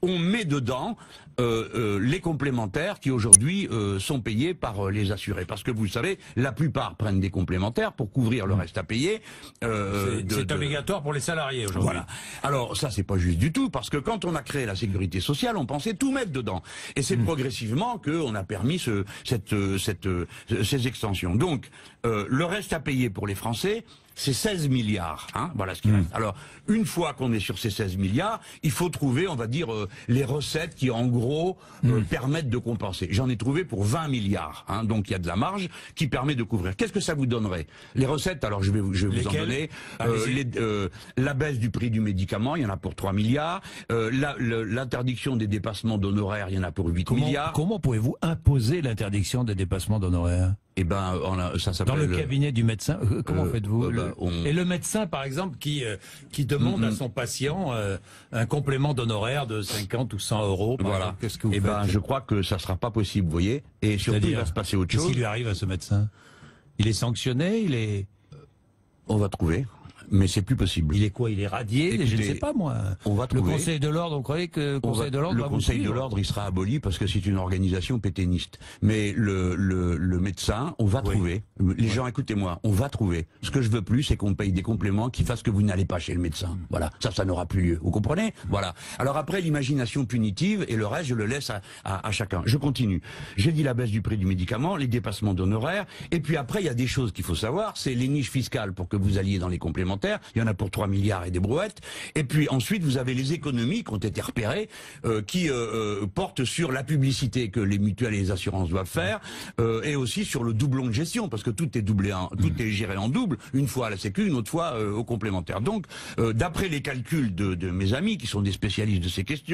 on met dedans les complémentaires qui aujourd'hui sont payés par les assurés. Parce que vous le savez, la plupart prennent des complémentaires pour couvrir le reste à payer. C'est obligatoire pour les salariés aujourd'hui. Voilà. Alors ça, c'est pas juste du tout, parce que quand on a créé la sécurité sociale, on pensait tout mettre dedans. Et c'est progressivement qu'on a permis ces extensions. Donc, le reste à payer pour les Français, c'est 16 milliards. Hein, voilà ce qui reste. Alors, une fois qu'on est sur ces 16 milliards, il faut trouver, on va dire, les recettes qui, en gros, permettent de compenser. J'en ai trouvé pour 20 milliards. Hein, donc, il y a de la marge qui permet de couvrir. Qu'est-ce que ça vous donnerait? Les recettes, alors je vais vous en donner. La baisse du prix du médicament, il y en a pour 3 milliards. L'interdiction des dépassements d'honoraires, il y en a pour 8 milliards. Comment pouvez-vous imposer l'interdiction des dépassements d'honoraires? Eh ben, ça s'appelle... Dans le cabinet du médecin, comment faites-vous? Et le médecin, par exemple, qui demande à son patient un complément d'honoraire de 50 ou 100 euros. Voilà. Qu'est-ce que vous faites? Ben, je crois que ça sera pas possible, vous voyez. Et surtout, il va se passer autre chose. Qu'est-ce qui lui arrive à ce médecin? Il est sanctionné, On va trouver. Mais c'est plus possible. Il est quoi? Il est radié? Écoutez, je ne sais pas, moi. On va trouver. Le Conseil de l'ordre, on croyait que le Conseil de l'ordre... Le Conseil de l'ordre, il sera aboli parce que c'est une organisation pétainiste. Mais le médecin, on va trouver. Les gens, écoutez-moi, on va trouver. Ce que je veux plus, c'est qu'on paye des compléments qui fassent que vous n'allez pas chez le médecin. Voilà. Ça n'aura plus lieu. Vous comprenez? Voilà. Alors après, l'imagination punitive et le reste, je le laisse à chacun. Je continue. J'ai dit la baisse du prix du médicament, les dépassements d'honoraires. Et puis après, il y a des choses qu'il faut savoir. C'est les niches fiscales pour que vous alliez dans les complémentaires. Il y en a pour 3 milliards et des brouettes. Et puis ensuite, vous avez les économies qui ont été repérées, qui portent sur la publicité que les mutuelles et les assurances doivent faire, et aussi sur le doublon de gestion, parce que tout est tout est géré en double, une fois à la Sécu, une autre fois au complémentaire. Donc, d'après les calculs de mes amis, qui sont des spécialistes de ces questions,